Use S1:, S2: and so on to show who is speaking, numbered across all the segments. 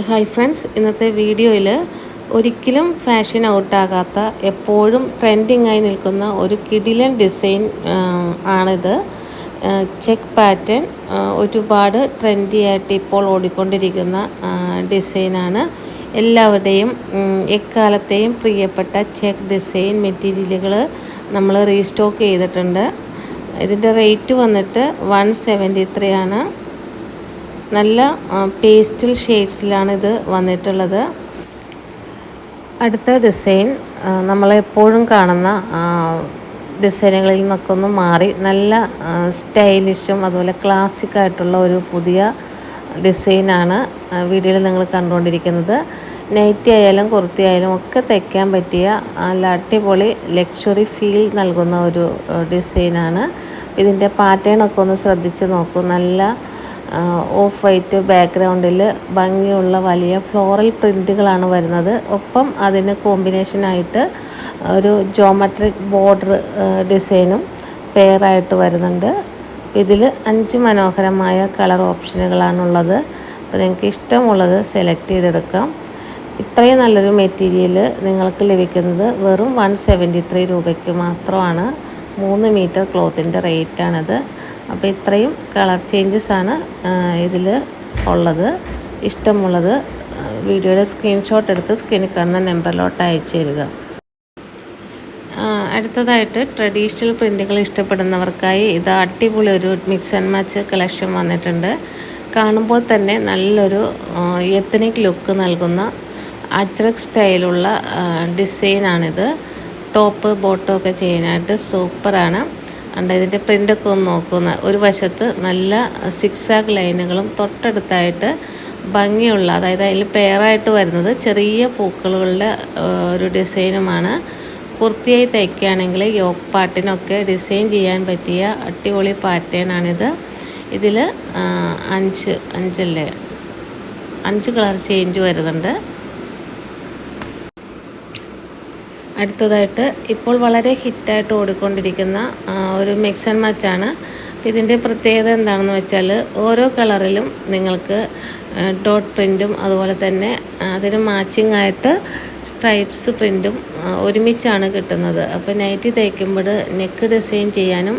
S1: Hi friends, ഇന്നത്തെ വീഡിയോയിൽ ഒരിക്കലും ഫാഷൻ ഔട്ടാകാത്ത എപ്പോഴും ട്രെൻഡിങ് ആയി നിൽക്കുന്ന ഒരു കിടിലൻ ഡിസൈൻ ആണിത്. ചെക്ക് പാറ്റേൺ ഒരുപാട് ട്രെൻഡി ആയിട്ട് ഇപ്പോൾ ഓടിക്കൊണ്ടിരിക്കുന്ന ഡിസൈനാണ്. എല്ലാവരുടെയും എക്കാലത്തെയും പ്രിയപ്പെട്ട ചെക്ക് ഡിസൈൻ മെറ്റീരിയലുകൾ നമ്മൾ റീസ്റ്റോക്ക് ചെയ്തിട്ടുണ്ട്. ഇതിൻ്റെ റേറ്റ് വന്നിട്ട് 173 ആണ്. നല്ല പേസ്റ്റൽ ഷെയ്ഡ്സിലാണ് ഇത് വന്നിട്ടുള്ളത്. അടുത്ത ഡിസൈൻ നമ്മളെപ്പോഴും കാണുന്ന ഡിസൈനുകളിൽ നിന്നൊക്കെ ഒന്ന് മാറി നല്ല സ്റ്റൈലിഷും അതുപോലെ ക്ലാസിക്കായിട്ടുള്ള ഒരു പുതിയ ഡിസൈനാണ് വീഡിയോയിൽ നിങ്ങൾ കണ്ടുകൊണ്ടിരിക്കുന്നത്. നൈറ്റി ആയാലും കുർത്തി ആയാലും ഒക്കെ തയ്ക്കാൻ പറ്റിയ നല്ല അടിപൊളി ലക്ഷറി ഫീൽ നൽകുന്ന ഒരു ഡിസൈനാണ്. ഇതിൻ്റെ പാറ്റേണൊക്കെ ഒന്ന് ശ്രദ്ധിച്ച് നോക്കൂ. നല്ല ഓഫ് വൈറ്റ് ബാക്ക്ഗ്രൗണ്ടിൽ ഭംഗിയുള്ള വലിയ ഫ്ലോറൽ പ്രിൻറ്റുകളാണ് വരുന്നത്. ഒപ്പം അതിന് കോമ്പിനേഷനായിട്ട് ഒരു ജോമെട്രിക് ബോർഡർ ഡിസൈനും പെയറായിട്ട് വരുന്നുണ്ട്. ഇതിൽ 5 മനോഹരമായ കളർ ഓപ്ഷനുകളാണുള്ളത്. അപ്പോൾ നിങ്ങൾക്ക് ഇഷ്ടമുള്ളത് സെലക്ട് ചെയ്തെടുക്കാം. ഇത്രയും നല്ലൊരു മെറ്റീരിയൽ നിങ്ങൾക്ക് ലഭിക്കുന്നത് വെറും 173 രൂപയ്ക്ക് മാത്രമാണ്. 3 മീറ്റർ ക്ലോത്തിൻ്റെ റേറ്റാണിത്. അപ്പോൾ ഇത്രയും കളർ ചേഞ്ചസ് ആണ് ഇതിൽ ഉള്ളത്. ഇഷ്ടമുള്ളത് വീഡിയോയുടെ സ്ക്രീൻഷോട്ട് എടുത്ത് സ്ക്രീനിൽ കാണുന്ന നമ്പറിലോട്ട് അയച്ചു തരിക. അടുത്തതായിട്ട് ട്രഡീഷണൽ പ്രിൻറ്റുകൾ ഇഷ്ടപ്പെടുന്നവർക്കായി ഇത് അടിപൊളി ഒരു മിക്സ് ആൻഡ് മാച്ച് കളക്ഷൻ വന്നിട്ടുണ്ട്. കാണുമ്പോൾ തന്നെ നല്ലൊരു എത്നിക് ലുക്ക് നൽകുന്ന അജ്രക് സ്റ്റൈലുള്ള ഡിസൈനാണിത്. ടോപ്പ് ബോട്ടം ഒക്കെ ചെയ്യാനായിട്ട് സൂപ്പറാണ്. ഇതിൻ്റെ പ്രിൻ്റൊക്കെ ഒന്ന് നോക്കുന്ന ഒരു വശത്ത് നല്ല സിക്സാഗ് ലൈനുകളും തൊട്ടടുത്തായിട്ട് ഭംഗിയുള്ള, അതായത് അതിൽ പെയറായിട്ട് വരുന്നത് ചെറിയ പൂക്കളുടെ ഒരു ഡിസൈനുമാണ്. കുർത്തിയായി തയ്ക്കുകയാണെങ്കിൽ യോക്ക് പാട്ടിനൊക്കെ ഡിസൈൻ ചെയ്യാൻ പറ്റിയ അടിപൊളി പാറ്റേണാണിത്. ഇതിൽ 5 കളർ ചേഞ്ച് വരുന്നുണ്ട്. അടുത്തതായിട്ട് ഇപ്പോൾ വളരെ ഹിറ്റായിട്ട് ഓടിക്കൊണ്ടിരിക്കുന്ന ഒരു മിക്സ് ആൻഡ് മാച്ചാണ്. ഇതിൻ്റെ പ്രത്യേകത എന്താണെന്ന് വെച്ചാൽ ഓരോ കളറിലും നിങ്ങൾക്ക് ഡോട്ട് പ്രിൻറ്റും അതുപോലെ തന്നെ അതിന് മാച്ചിങ് ആയിട്ട് സ്ട്രൈപ്സ് പ്രിൻറ്റും ഒരുമിച്ചാണ് കിട്ടുന്നത്. അപ്പോൾ നൈറ്റി തയ്ക്കുമ്പോൾ നെക്ക് ഡിസൈൻ ചെയ്യാനും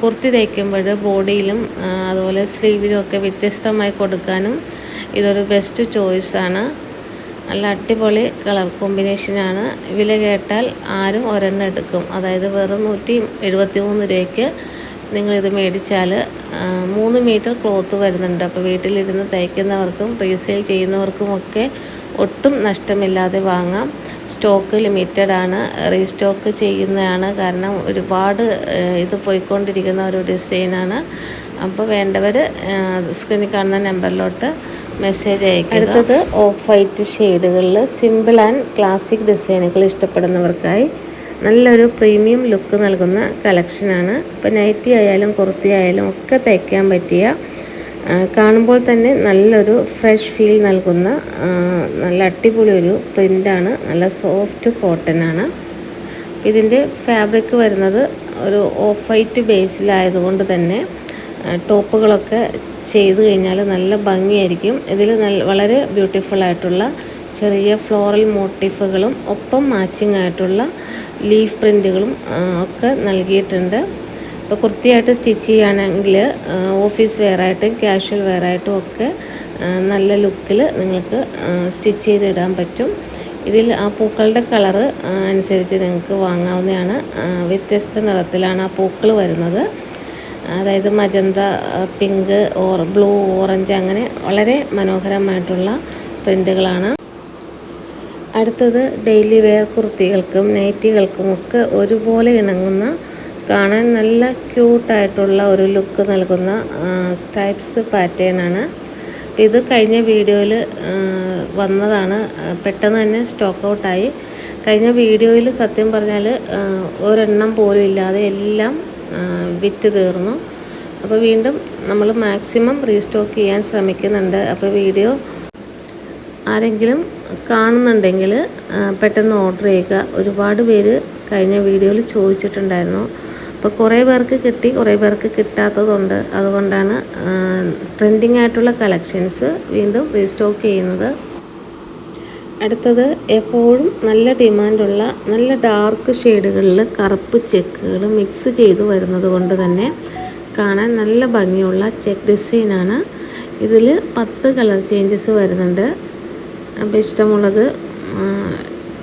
S1: കുർത്തി തയ്ക്കുമ്പോൾ ബോഡിയിലും അതുപോലെ സ്ലീവിലും ഒക്കെ വ്യത്യസ്തമായി കൊടുക്കാനും ഇതൊരു ബെസ്റ്റ് ചോയ്സാണ്. നല്ല അടിപൊളി കളർ കോമ്പിനേഷനാണ്. വില കേട്ടാൽ ആരും ഒരെണ്ണം എടുക്കും. അതായത് വെറും 173 രൂപയ്ക്ക് നിങ്ങളിത് മേടിച്ചാൽ 3 മീറ്റർ ക്ലോത്ത് വരുന്നുണ്ട്. അപ്പോൾ വീട്ടിലിരുന്ന് തയ്ക്കുന്നവർക്കും റീസെയിൽ ചെയ്യുന്നവർക്കുമൊക്കെ ഒട്ടും നഷ്ടമില്ലാതെ വാങ്ങാം. സ്റ്റോക്ക് ലിമിറ്റഡ് ആണ്, റീസ്റ്റോക്ക് ചെയ്യുന്നതാണ്. കാരണം ഒരുപാട് ഇത് പോയിക്കൊണ്ടിരിക്കുന്ന ഒരു ഡിസൈനാണ്. അപ്പോൾ വേണ്ടവർ സ്ക്രീനിൽ കാണുന്ന നമ്പറിലോട്ട് മെസ്സേജ് അയക്കുക. അടുത്തത് ഓഫ് വൈറ്റ് ഷെയ്ഡുകളിൽ സിമ്പിൾ ആൻഡ് ക്ലാസിക് ഡിസൈനുകൾ ഇഷ്ടപ്പെടുന്നവർക്കായി നല്ലൊരു പ്രീമിയം ലുക്ക് നൽകുന്ന കളക്ഷനാണ്. ഇപ്പോൾ നൈറ്റി ആയാലും കുർത്തി ആയാലും ഒക്കെ തയ്ക്കാൻ പറ്റിയ, കാണുമ്പോൾ തന്നെ നല്ലൊരു ഫ്രഷ് ഫീൽ നൽകുന്ന നല്ല അടിപൊളി ഒരു പ്രിൻ്റാണ്. നല്ല സോഫ്റ്റ് കോട്ടനാണ്. ഇതിൻ്റെ ഫാബ്രിക് വരുന്നത് ഒരു ഓഫ് വൈറ്റ് ബേസിലായതുകൊണ്ട് തന്നെ ടോപ്പുകളൊക്കെ ചെയ്ത് കഴിഞ്ഞാൽ നല്ല ഭംഗിയായിരിക്കും. ഇതിൽ വളരെ ബ്യൂട്ടിഫുൾ ആയിട്ടുള്ള ചെറിയ ഫ്ലോറൽ മോട്ടീഫുകളും ഒപ്പം മാച്ചിങ് ആയിട്ടുള്ള ലീഫ് പ്രിൻറ്റുകളും ഒക്കെ നൽകിയിട്ടുണ്ട്. ഇപ്പോൾ കുർത്തിയായിട്ട് സ്റ്റിച്ച് ചെയ്യുകയാണെങ്കിൽ ഓഫീസ് വെയറായിട്ടും ക്യാഷ്വൽ വെയറായിട്ടും ഒക്കെ നല്ല ലുക്കിൽ നിങ്ങൾക്ക് സ്റ്റിച്ച് ചെയ്തിടാൻ പറ്റും. ഇതിൽ ആ പൂക്കളുടെ കളറ് അനുസരിച്ച് നിങ്ങൾക്ക് വാങ്ങാവുന്നതാണ്. വ്യത്യസ്ത നിറത്തിലാണ് ആ പൂക്കൾ വരുന്നത്. അതായത് മജന്ത, പിങ്ക്, ബ്ലൂ, ഓറഞ്ച്, അങ്ങനെ വളരെ മനോഹരമായിട്ടുള്ള പ്രിൻ്റുകളാണ്. അടുത്തത് ഡെയിലി വെയർ കുർത്തികൾക്കും നൈറ്റികൾക്കും ഒക്കെ ഒരുപോലെ ഇണങ്ങുന്ന, കാണാൻ നല്ല ക്യൂട്ടായിട്ടുള്ള ഒരു ലുക്ക് നൽകുന്ന സ്ട്രൈപ്സ് പാറ്റേണാണ്. ഇത് കഴിഞ്ഞ വീഡിയോയിൽ വന്നതാണ്. പെട്ടെന്ന് തന്നെ സ്റ്റോക്ക് ഔട്ടായി. കഴിഞ്ഞ വീഡിയോയിൽ സത്യം പറഞ്ഞാൽ ഒരെണ്ണം പോലും ഇല്ലാതെ എല്ലാം വിറ്റ് തീർന്നു. അപ്പോൾ വീണ്ടും നമ്മൾ മാക്സിമം റീസ്റ്റോക്ക് ചെയ്യാൻ ശ്രമിക്കുന്നുണ്ട്. അപ്പോൾ വീഡിയോ ആരെങ്കിലും കാണുന്നുണ്ടെങ്കിൽ പെട്ടെന്ന് ഓർഡർ ചെയ്യുക. ഒരുപാട് പേര് കഴിഞ്ഞ വീഡിയോയിൽ ചോദിച്ചിട്ടുണ്ടായിരുന്നു. അപ്പോൾ കുറേ പേർക്ക് കിട്ടി, കുറേ പേർക്ക് കിട്ടാത്തതുണ്ട്. അതുകൊണ്ടാണ് ട്രെൻഡിങ് ആയിട്ടുള്ള കളക്ഷൻസ് വീണ്ടും റീസ്റ്റോക്ക് ചെയ്യുന്നത്. അടുത്തത് എപ്പോഴും നല്ല ഡിമാൻഡുള്ള നല്ല ഡാർക്ക് ഷെയ്ഡുകളിൽ കറുപ്പ് ചെക്കുകൾ മിക്സ് ചെയ്ത് വരുന്നത് കൊണ്ട് തന്നെ കാണാൻ നല്ല ഭംഗിയുള്ള ചെക്ക് ഡിസൈനാണ്. ഇതിൽ 10 കളർ ചേഞ്ചസ് വരുന്നുണ്ട്. അപ്പോൾ ഇഷ്ടമുള്ളത്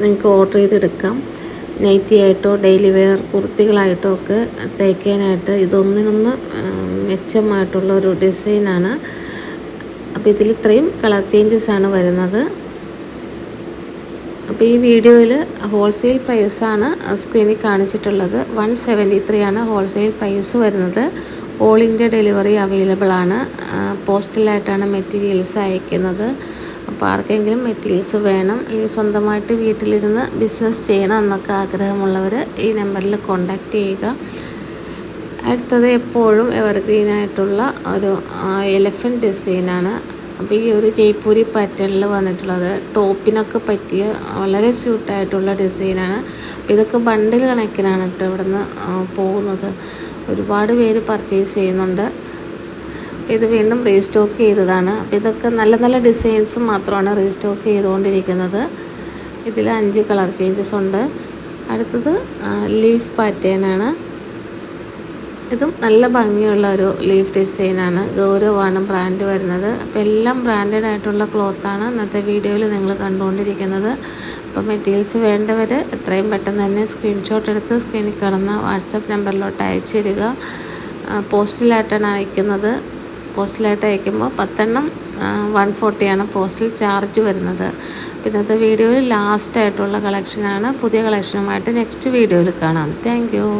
S1: നിങ്ങൾക്ക് ഓർഡർ ചെയ്തെടുക്കാം. നൈറ്റി ആയിട്ടോ ഡെയിലി വെയർ കുർത്തികളായിട്ടോ ഒക്കെ തയ്ക്കാനായിട്ട് ഇതൊന്നിനൊന്ന് മെച്ചമായിട്ടുള്ള ഒരു ഡിസൈനാണ്. അപ്പോൾ ഇതിൽ ഇത്രയും കളർ ചേഞ്ചസ് ആണ് വരുന്നത്. അപ്പോൾ ഈ വീഡിയോയിൽ ഹോൾസെയിൽ പ്രൈസാണ് സ്ക്രീനിൽ കാണിച്ചിട്ടുള്ളത്. 173 ആണ് ഹോൾസെയിൽ പ്രൈസ് വരുന്നത്. ഓൾ ഇന്ത്യ ഡെലിവറി അവൈലബിൾ ആണ്. പോസ്റ്റലായിട്ടാണ് മെറ്റീരിയൽസ് അയക്കുന്നത്. അപ്പോൾ ആർക്കെങ്കിലും മെറ്റീരിയൽസ് വേണം, ഈ സ്വന്തമായിട്ട് വീട്ടിലിരുന്ന് ബിസിനസ് ചെയ്യണം എന്നൊക്കെ ആഗ്രഹമുള്ളവർ ഈ നമ്പറിൽ കോൺടാക്റ്റ് ചെയ്യുക. അടുത്തത് എപ്പോഴും എവർഗ്രീനായിട്ടുള്ള ഒരു എലഫൻറ്റ് ഡിസൈനാണ്. അപ്പോൾ ഈ ഒരു ജയ്പൂരി പാറ്റേണിൽ വന്നിട്ടുള്ളത് ടോപ്പിനൊക്കെ പറ്റിയ വളരെ സ്യൂട്ടായിട്ടുള്ള ഡിസൈനാണ്. അപ്പോൾ ഇതൊക്കെ ബണ്ടിൽ കണക്കിനാണ് കേട്ടോ ഇവിടുന്ന് പോകുന്നത്. ഒരുപാട് പേര് പർച്ചേസ് ചെയ്യുന്നുണ്ട്. ഇത് വീണ്ടും റീസ്റ്റോക്ക് ചെയ്തതാണ്. അപ്പോൾ ഇതൊക്കെ നല്ല നല്ല ഡിസൈൻസ് മാത്രമാണ് റീസ്റ്റോക്ക് ചെയ്തുകൊണ്ടിരിക്കുന്നത്. ഇതിൽ 5 കളർ ചേഞ്ചസ് ഉണ്ട്. അടുത്തത് ലീഫ് പാറ്റേണാണ്. ഇതും നല്ല ഭംഗിയുള്ള ഒരു ലീഫ് ഡിസൈനാണ്. ഗൗരവാണ് ബ്രാൻഡ് വരുന്നത്. അപ്പോൾ എല്ലാം ബ്രാൻഡഡ് ആയിട്ടുള്ള ക്ലോത്താണ് ഇന്നത്തെ വീഡിയോയിൽ നിങ്ങൾ കണ്ടുകൊണ്ടിരിക്കുന്നത്. അപ്പോൾ മെറ്റീരിയൽസ് വേണ്ടവർ എത്രയും പെട്ടെന്ന് തന്നെ സ്ക്രീൻഷോട്ട് എടുത്ത് സ്ക്രീനിൽ കാണുന്ന വാട്സപ്പ് നമ്പറിലോട്ട് അയച്ചു തരിക. പോസ്റ്റിലായിട്ടാണ് അയക്കുന്നത്. പോസ്റ്റലായിട്ട് അയക്കുമ്പോൾ 10 എണ്ണം 140 ആണ് പോസ്റ്റൽ ചാർജ് വരുന്നത്. ഇന്നത്തെ വീഡിയോയിൽ ലാസ്റ്റ് ആയിട്ടുള്ള കളക്ഷനാണ്. പുതിയ കളക്ഷനുമായിട്ട് നെക്സ്റ്റ് വീഡിയോയിൽ കാണാം. Thank you.